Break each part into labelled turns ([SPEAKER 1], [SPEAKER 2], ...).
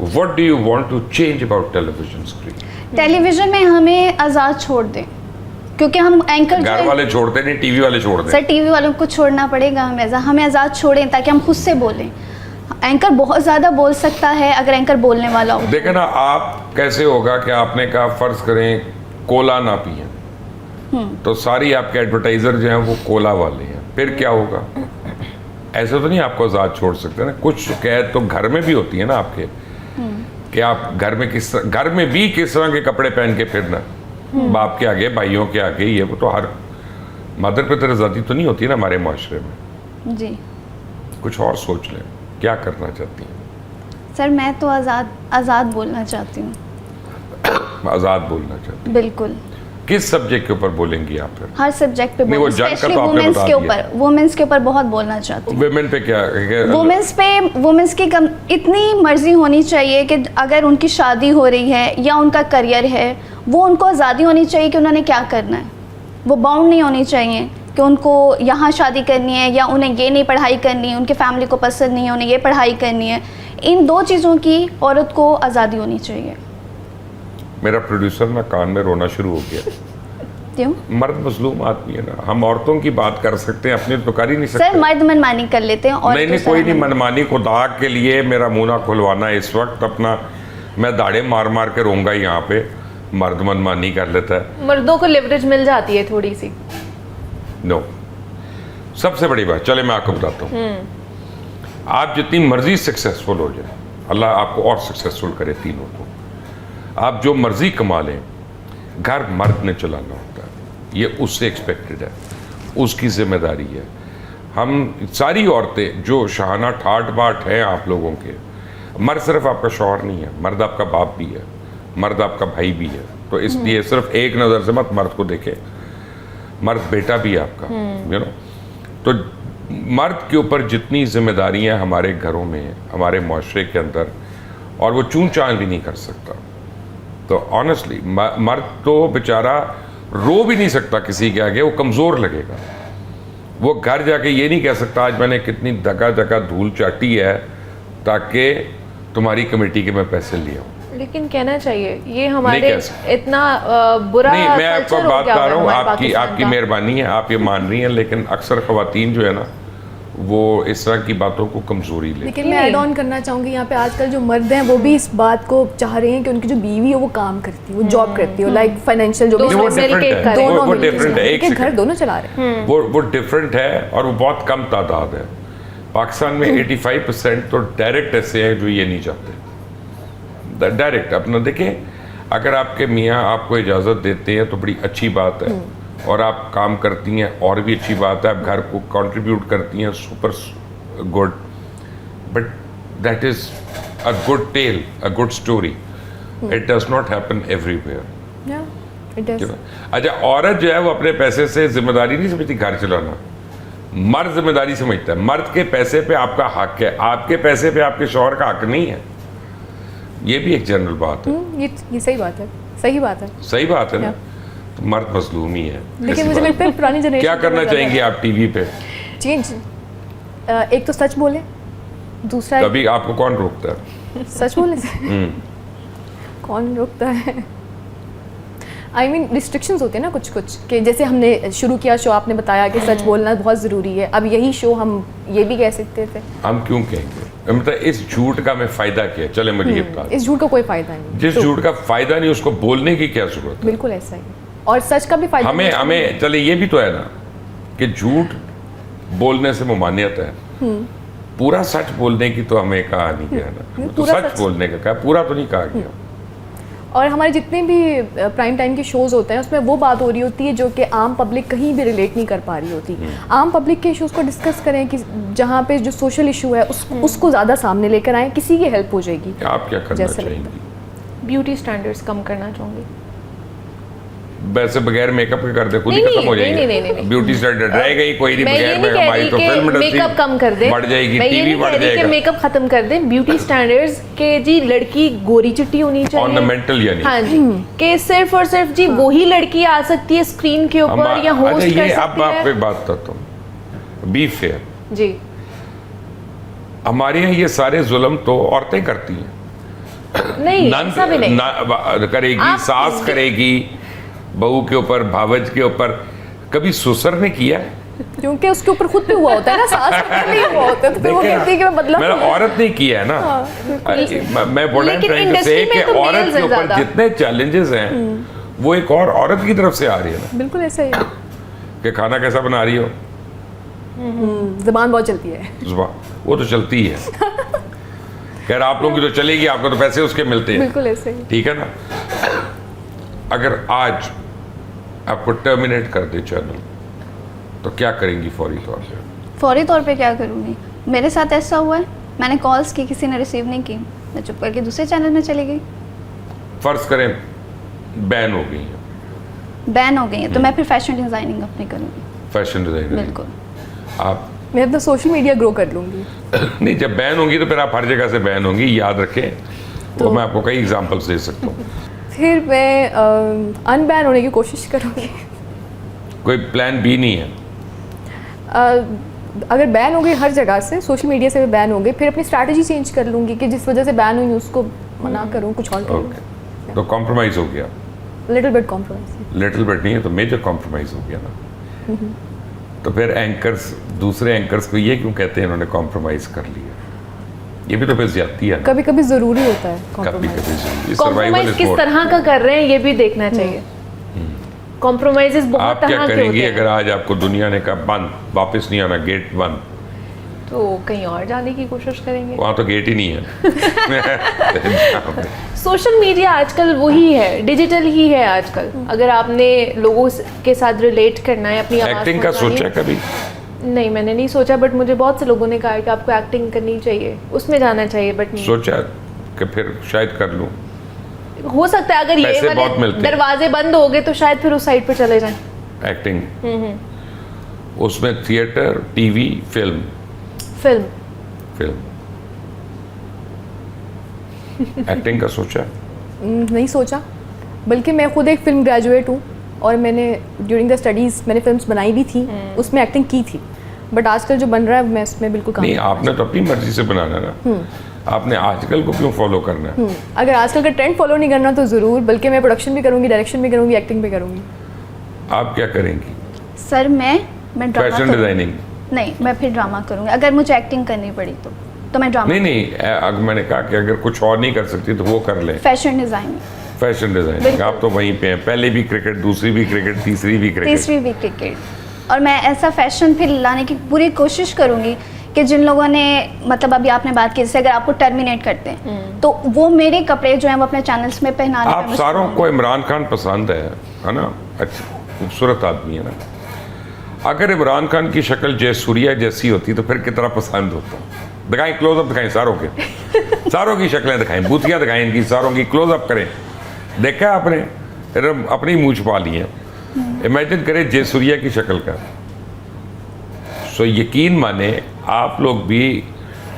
[SPEAKER 1] What do you want to change about television screen?
[SPEAKER 2] Television में हमें आज़ाद छोड़ दें, क्योंकि हम एंकर
[SPEAKER 1] घर वाले छोड़ते नहीं, टीवी वाले छोड़ दें।
[SPEAKER 2] सर टीवी वालों को छोड़ना पड़ेगा, हमें आज़ाद छोड़ें ताकि हम खुद से बोलें। एंकर बहुत ज़्यादा बोल सकता है अगर एंकर बोलने वाला हो।
[SPEAKER 1] देखे ना, आप कैसे होगा कि आपने कहा फर्ज करें कोला ना पिए, तो सारी आपके एडवर्टाइजर जो हैं वो कोला वाले हैं, फिर क्या होगा? ऐसे तो नहीं आपको आज़ाद छोड़ सकते ना। कुछ कैद तो घर में भी होती है ना आपके, कि आप घर में भी किस तरह के कपड़े पहन के फिरना, बाप के आगे, भाइयों के आगे, ये वो तो हर मदर पे तो आज़ादी तो नहीं होती ना हमारे माशरे में।
[SPEAKER 2] जी
[SPEAKER 1] कुछ और सोच लें, क्या करना चाहती हैं?
[SPEAKER 2] सर मैं तो आज़ाद बोलना चाहती हूँ।
[SPEAKER 1] आज़ाद बोलना चाहती हैं?
[SPEAKER 2] बिल्कुल।
[SPEAKER 1] किस सब्जेक्ट के ऊपर बोलेंगी आप फिर?
[SPEAKER 2] हर सब्जेक्ट पे
[SPEAKER 1] नहीं, वो जंग का तो आपने
[SPEAKER 2] वुमेन्स
[SPEAKER 1] बता
[SPEAKER 2] के ऊपर, वुमेन्स के ऊपर बहुत बोलना चाहती हूँ।
[SPEAKER 1] वुमेन पे क्या?
[SPEAKER 2] वुमेन्स की इतनी मर्जी होनी चाहिए कि अगर उनकी शादी हो रही है या उनका करियर है, वो उनको आज़ादी होनी चाहिए कि उन्होंने क्या करना है। वो बाउंड नहीं होनी चाहिए कि उनको यहाँ शादी करनी है या उन्हें ये नहीं पढ़ाई करनी है, उनके फैमिली को पसंद नहीं है, उन्हें ये पढ़ाई करनी है। इन दो चीज़ों की औरत को आज़ादी होनी चाहिए।
[SPEAKER 1] मेरा प्रोड्यूसर ना कान में रोना शुरू हो गया।
[SPEAKER 2] क्यों?
[SPEAKER 1] मर्द मजलूम आदमी है ना, हम औरतों की बात कर सकते हैं, अपनी तो कर ही नहीं सकते।
[SPEAKER 2] सर मर्द मनमानी कर लेते हैं और
[SPEAKER 1] नहीं, कोई नहीं मनमानी। खुदा के लिए मेरा मुंह ना खुलवाना इस वक्त अपना, मैं दाढ़े मार मार के रोऊंगा यहाँ पे। मर्द मनमानी कर लेता है,
[SPEAKER 3] मर्दों को लेवरेज मिल जाती है थोड़ी सी।
[SPEAKER 1] नो, सबसे बड़ी बात, चले मैं आपको बताता हूँ, आप जितनी मर्जी सक्सेसफुल हो जाए, अल्लाह आपको और सक्सेसफुल करे तीनों को। आप जो मर्जी कमा लें, घर मर्द ने चलाना होता है, ये उससे एक्सपेक्टेड है, उसकी जिम्मेदारी है। हम सारी औरतें जो शाहाना ठाट बाट हैं आप लोगों के, मर्द सिर्फ आपका शौहर नहीं है, मर्द आपका बाप भी है, मर्द आपका भाई भी है। तो इसलिए सिर्फ एक नज़र से मत मर्द को देखे, मर्द बेटा भी है आपका, यू नो। तो मर्द के ऊपर जितनी जिम्मेदारियां हमारे घरों में, हमारे माशरे के अंदर, और वो चूं चांद भी नहीं कर सकता। तो ऑनेस्टली मर्द तो बेचारा रो भी नहीं सकता किसी के आगे, वो कमज़ोर लगेगा। वो घर जाके ये नहीं कह सकता आज मैंने कितनी जगह धूल चाटी है ताकि तुम्हारी कमेटी के मैं पैसे ले आऊँ।
[SPEAKER 3] लेकिन कहना चाहिए ये हमारे इतना बुरा
[SPEAKER 1] नहीं, मैं आपको बात कर रहा हूँ, आपकी मेहरबानी है, आप ये मान रही हैं, लेकिन अक्सर ख्वातीन जो है ना वो इस तरह की बातों को कमजोरी ले।
[SPEAKER 4] लेकिन मैं ऐड ऑन करना चाहूँगी यहाँ पे, आजकल जो मर्द हैं वो भी इस बात को चाह रहे हैं कि उनकी जो बीवी है वो काम करती है, वो जॉब करती है, लाइक फाइनेंशियल जो भी
[SPEAKER 1] वो डिफरेंट है,
[SPEAKER 4] एक घर दोनों चला रहे हैं,
[SPEAKER 1] वो डिफरेंट है और वो बहुत कम तादाद है। पाकिस्तान में 85% तो डायरेक्ट ऐसे हैं जो ये नहीं चाहते। डायरेक्ट अपना देखें, अगर आपके मियाँ आपको इजाज़त देते हैं तो बड़ी अच्छी बात है, और आप काम करती हैं और भी अच्छी बात है, आप घर को कंट्रीब्यूट करती हैं, super good, but that is a good tale, a good story. It does not happen everywhere. अच्छा, औरत जो है वो अपने पैसे से जिम्मेदारी नहीं समझती घर चलाना, मर्द जिम्मेदारी समझता है। मर्द के पैसे पे आपका हक है, आपके पैसे पे आपके शौहर का हक नहीं है। ये भी एक जनरल बात है।
[SPEAKER 4] ये सही बात है, सही बात है,
[SPEAKER 1] सही बात है ना। तो मर्द मजलूम ही है।
[SPEAKER 4] लेकिन मुझे लगता है पुरानी जनरेशन
[SPEAKER 1] क्या करना चाहेंगे आप टीवी पे?
[SPEAKER 4] चेंज। एक तो सच बोले, दूसरा
[SPEAKER 1] कभी आपको कौन रोकता है
[SPEAKER 4] सच बोलने से? कौन रोकता है? आई मीन रिस्ट्रिक्शंस होते हैं ना कुछ कुछ, कि जैसे हमने शुरू किया शो, आपने बताया कि सच बोलना बहुत ज़रूरी है। अब यही शो हम ये भी कह सकते थे।
[SPEAKER 1] हम क्यों कहेंगे? मतलब इस झूठ का मैं फ़ायदा क्या? चले मुझे ये बता।
[SPEAKER 4] इस झूठ का कोई फ़ायदा नहीं।
[SPEAKER 1] जिस झूठ का फ़ायदा नहीं उसको बोलने की क्या ज़रूरत है?
[SPEAKER 4] बिल्कुल ऐसा ही। और सच का भी फ़ायदा
[SPEAKER 1] हमें चले ये भी तो है ना कि झूठ बोलने से ममानियत है, पूरा सच बोलने की तो हमें कहा नहीं गया ना। तो सच बोलने का कहा, पूरा तो नहीं कहा गया।
[SPEAKER 4] और हमारे जितने भी प्राइम टाइम के शोज़ होते हैं उसमें वो बात हो रही होती है जो कि आम पब्लिक कहीं भी रिलेट नहीं कर पा रही होती। आम पब्लिक के इश्यूज़ को डिस्कस करें कि जहाँ पे जो सोशल इशू है उसको ज़्यादा सामने लेकर आएँ, किसी की हेल्प हो जाएगी।
[SPEAKER 1] आप क्या करना चाहेंगी?
[SPEAKER 3] ब्यूटी स्टैंडर्ड्स कम करना चाहूँगी।
[SPEAKER 1] वैसे बगैर मेकअप के कर दे, खुद ही खत्म हो जाएंगे।
[SPEAKER 3] नहीं।
[SPEAKER 1] ब्यूटी स्टैंडर्ड रहेगा ही कोई नहीं, बगैर
[SPEAKER 3] मैं
[SPEAKER 1] हमारी तो फिल्म इंडस्ट्री
[SPEAKER 3] मेकअप कम कर दे,
[SPEAKER 1] बढ़ जाएगी,
[SPEAKER 3] मैं ये
[SPEAKER 1] टीवी
[SPEAKER 3] नहीं
[SPEAKER 1] बढ़
[SPEAKER 3] कह रही कि
[SPEAKER 1] जाएगा।
[SPEAKER 3] मेकअप खत्म कर दे, ब्यूटी स्टैंडर्ड्स के जी लड़की गोरी चिट्टी होनी चाहिए,
[SPEAKER 1] ऑर्नामेंटल यानी।
[SPEAKER 3] हाँ जी, कि सिर्फ और सिर्फ जी वही लड़की आ सकती है स्क्रीन के ऊपर या होस्ट कर सकती है।
[SPEAKER 1] अब आपको एक बात बताता हूँ, बी फेयर
[SPEAKER 3] जी।
[SPEAKER 1] हमारे यहाँ ये सारे जुल्म तो औरतें करती हैं।
[SPEAKER 3] नहीं, ऐसा भी नहीं।
[SPEAKER 1] करेगी,
[SPEAKER 3] आप-
[SPEAKER 1] सास करेगी बहू के ऊपर, भावज के ऊपर, कभी ससुर ने किया है?
[SPEAKER 4] क्योंकि उसके ऊपर खुद पे हुआ होता है ना, सास पे नहीं हुआ होता है, तो फिर वो
[SPEAKER 1] देखिए
[SPEAKER 4] कहती है कि मैं बदला
[SPEAKER 1] मैंने औरत नहीं किया है ना। मैं बोल रहा
[SPEAKER 3] लेकिन
[SPEAKER 1] हूँ
[SPEAKER 3] industry
[SPEAKER 1] कि
[SPEAKER 3] में तो
[SPEAKER 1] औरत
[SPEAKER 3] males
[SPEAKER 1] के
[SPEAKER 3] हैं
[SPEAKER 1] ऊपर
[SPEAKER 3] ज्यादा।
[SPEAKER 1] जितने चैलेंजेस हैं वो एक और औरत की तरफ से आ रही है ना,
[SPEAKER 4] बिल्कुल ऐसा ही है।
[SPEAKER 1] कि खाना कैसा बना रही हो,
[SPEAKER 4] ज़बान बहुत चलती है।
[SPEAKER 1] जुबान वो तो चलती ही है। खैर आप लोगों की तो चलेगी, आपको तो पैसे उसके मिलते हैं,
[SPEAKER 4] बिल्कुल ऐसे ही।
[SPEAKER 1] ठीक है ना। अगर आज आपको टर्मिनेट कर दे चैनल तो क्या करेंगी फौरी तौर पे?
[SPEAKER 2] फौरी तौर पे क्या करूँगी? मेरे साथ ऐसा हुआ है, मैंने कॉल्स की, किसी ने रिसीव नहीं की, मैं चुप करके दूसरे चैनल में चली गई।
[SPEAKER 1] फर्ज करें बैन हो गई है,
[SPEAKER 2] बैन हो गई है तो मैं फिर फैशन डिज़ाइनिंग अपनी करूँगी।
[SPEAKER 1] फैशन डिजाइनर
[SPEAKER 2] बिल्कुल।
[SPEAKER 1] आप
[SPEAKER 4] मैं अपना सोशल मीडिया ग्रो कर लूँगी।
[SPEAKER 1] नहीं, जब बैन होंगी तो फिर आप हर जगह से बैन होंगी, याद रखें। तो मैं आपको कई एग्जांपल्स दे सकता हूँ।
[SPEAKER 4] फिर मैं अनबैन होने की कोशिश करूँगी।
[SPEAKER 1] कोई प्लान बी नहीं है?
[SPEAKER 4] अगर बैन हो गई हर जगह से, सोशल मीडिया से भी बैन हो गई, फिर अपनी स्ट्रैटेजी चेंज कर लूँगी कि जिस वजह से बैन हुई उसको मना करूँ, कुछ और करूँ।
[SPEAKER 1] ओके, तो कॉम्प्रोमाइज हो गया।
[SPEAKER 4] Little bit compromise.
[SPEAKER 1] Little bit नहीं है तो मेजर कॉम्प्रोमाइज हो गया ना। तो फिर एंकर्स, दूसरे एंकर्स को ये क्यों कहते हैं इन्होंने कॉम्प्रोमाइज कर लिया? ये भी तो फिर ज्यादती है ना।
[SPEAKER 4] कभी कभी ज़रूरी होता है
[SPEAKER 1] कभी
[SPEAKER 4] compromise।
[SPEAKER 1] कभी सर्वाइवल
[SPEAKER 3] कॉम्प्रोमाइज
[SPEAKER 1] इज
[SPEAKER 3] किस
[SPEAKER 1] मोर।
[SPEAKER 3] तरह का कर रहे हैं ये भी देखना चाहिए। कॉम्प्रोमाइजेस बहुत
[SPEAKER 1] आप क्या
[SPEAKER 3] तरह के
[SPEAKER 1] करेंगी
[SPEAKER 3] होते
[SPEAKER 1] अगर
[SPEAKER 3] हैं,
[SPEAKER 1] आज आपको दुनिया ने कहा बंद, वापस नहीं आना, गेट बंद?
[SPEAKER 3] तो कहीं और जाने की कोशिश करेंगे।
[SPEAKER 1] वहां तो गेट ही नहीं है।
[SPEAKER 3] सोशल मीडिया आजकल वही है, डिजिटल ही है आजकल। अगर आपने लोगों के साथ रिलेट करना है, अपनी आवाज़
[SPEAKER 1] एक्टिंग का
[SPEAKER 3] पहुंचानी
[SPEAKER 1] सोचा
[SPEAKER 3] है-
[SPEAKER 1] कभी?
[SPEAKER 3] नहीं, मैंने नहीं सोचा, बट मुझे बहुत से लोगों ने कहा है कि आपको एक्टिंग करनी चाहिए, उसमें जाना चाहिए, बट नहीं।
[SPEAKER 1] सोचा कि फिर शायद कर लूं?
[SPEAKER 3] हो सकता है अगर ये
[SPEAKER 1] पैसे बहुत मिलते
[SPEAKER 3] वाले
[SPEAKER 1] हैं।
[SPEAKER 3] दरवाजे बंद हो गए तो शायद फिर उस साइड पर चले जाएं।
[SPEAKER 1] एक्टिंग, उसमें theatre, TV, film.
[SPEAKER 3] Film
[SPEAKER 1] film acting का सोचा?
[SPEAKER 4] नहीं सोचा, बल्कि मैं खुद एक फिल्म ग्रेजुएट हूँ और मैंने ड्यूरिंग द स्टडीज़ मैंने फिल्म्स बनाई भी थी, उसमें एक्टिंग की थी, बट आजकल जो बन रहा है मैं उसमें बिल्कुल काम
[SPEAKER 1] नहीं, आपने तो अपनी मर्जी से बनाना ना। आपने आजकल को क्यों फॉलो करना है?
[SPEAKER 4] अगर आजकल का ट्रेंड फॉलो नहीं करना तो ज़रूर, बल्कि मैं प्रोडक्शन भी करूँगी, डायरेक्शन भी करूँगी, एक्टिंग भी करूँगी।
[SPEAKER 1] आप क्या करेंगी?
[SPEAKER 2] सर मैं ड्रामा
[SPEAKER 1] फैशन डिजाइनिंग?
[SPEAKER 2] नहीं, मैं फिर ड्रामा करूँगी अगर मुझे एक्टिंग करनी पड़ी तो मैं ड्रामा।
[SPEAKER 1] नहीं नहीं, अगर मैंने कहा कि अगर कुछ और नहीं कर सकती तो वो कर ले।
[SPEAKER 2] फैशन डिज़ाइनिंग,
[SPEAKER 1] फैशन डिजाइनिंग,
[SPEAKER 2] बिल्कुल।
[SPEAKER 1] आप तो वहीं पे हैं, पहले भी क्रिकेट, दूसरी भी क्रिकेट, तीसरी भी क्रिकेट।
[SPEAKER 2] तीसरी भी क्रिकेट। और मैं ऐसा फैशन फिर लाने की पूरी कोशिश करूँगी कि जिन लोगों ने, मतलब अभी आपने बात की जैसे अगर आपको टर्मिनेट करते हैं तो वो मेरे कपड़े जो हैं वो अपने चैनल्स में पहनाने
[SPEAKER 1] आप
[SPEAKER 2] में
[SPEAKER 1] सारों को इमरान खान पसंद है ना? अच्छा, खूबसूरत आदमी है ना। अगर इमरान खान की शक्ल जयसूर्या जैसी होती तो फिर कितना पसंद होता। दिखाएं, क्लोजअप दिखाएं सारों के, सारों की शक्लें दिखाएं, बूथियां दिखाएं इनकी, सारों की क्लोजअप करें। देखा आपने, अपनी मूंछ पा ली है। इमेजिन करें जयसूर्या की शक्ल का। सो यकीन माने आप लोग भी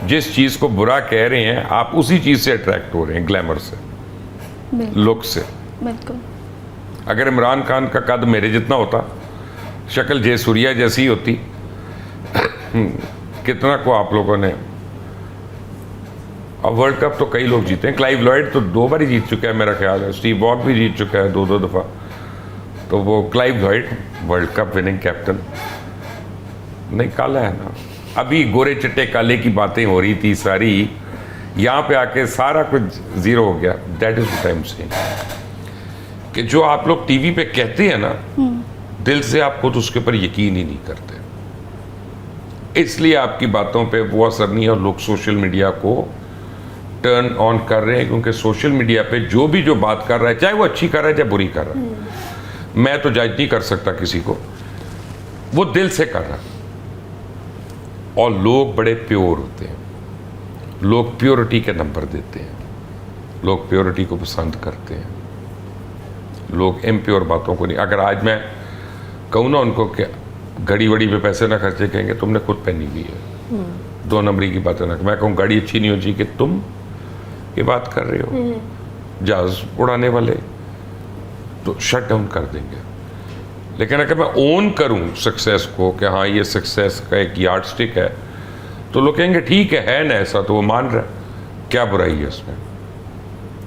[SPEAKER 1] जिस चीज़ को बुरा कह रहे हैं, आप उसी चीज़ से अट्रैक्ट हो रहे हैं, ग्लैमर से, लुक से।
[SPEAKER 2] बिल्कुल।
[SPEAKER 1] अगर इमरान खान का कद मेरे जितना होता, शक्ल जयसूर्या जैसी होती, कितना को आप लोगों ने। अब वर्ल्ड कप तो कई लोग जीते हैं, क्लाइव लॉयड तो 2 बार ही जीत चुका है मेरा ख्याल है, स्टीव वॉग भी जीत चुका है 2-2 दफ़ा। तो वो Clive Lloyd world cup winning captain नहीं, काला है ना। अभी गोरे चिट्टे काले की बातें हो रही थी सारी, यहाँ पे आके सारा कुछ जीरो हो गया। That is what I am saying, कि जो आप लोग टीवी पे कहते हैं ना, दिल से आप खुद उसके ऊपर यकीन ही नहीं करते, इसलिए आपकी बातों पे वो असर नहीं है और लोग सोशल मीडिया को टर्न ऑन कर रहे हैं। क्योंकि सोशल मीडिया पे जो भी जो बात कर रहा है, चाहे वो अच्छी कर रहा है चाहे बुरी कर रहा है, मैं तो जज नहीं कर सकता किसी को, वो दिल से कर रहा है। और लोग बड़े प्योर होते हैं, लोग प्योरिटी के नंबर देते हैं, लोग प्योरिटी को पसंद करते हैं, लोग इम्प्योर बातों को नहीं। अगर आज मैं कहूँ ना उनको कि घड़ी वड़ी पे पैसे ना खर्चे, कहेंगे तुमने खुद पहनी हुई है, 2 नंबरी की बातें ना। मैं कहूँ गाड़ी अच्छी नहीं हो चाहिए कि तुम ये बात कर रहे हो, जहाज उड़ाने वाले, तो शट डाउन कर देंगे। लेकिन अगर मैं ओन करूं सक्सेस को कि हाँ ये सक्सेस का एक यार्ड स्टिक है, तो लोग कहेंगे ठीक है ना ऐसा, तो वो मान रहा है, क्या बुराई है उसमें?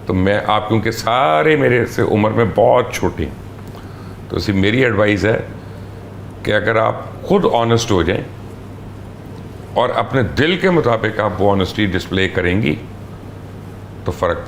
[SPEAKER 1] तो मैं आप क्योंकि सारे मेरे से उम्र में बहुत छोटे हैं, तो सिर्फ मेरी एडवाइस है कि अगर आप खुद ऑनेस्ट हो जाएं और अपने दिल के मुताबिक आप वो ऑनेस्टी डिस्प्ले करेंगी तो फ़र्क पड़ेगा।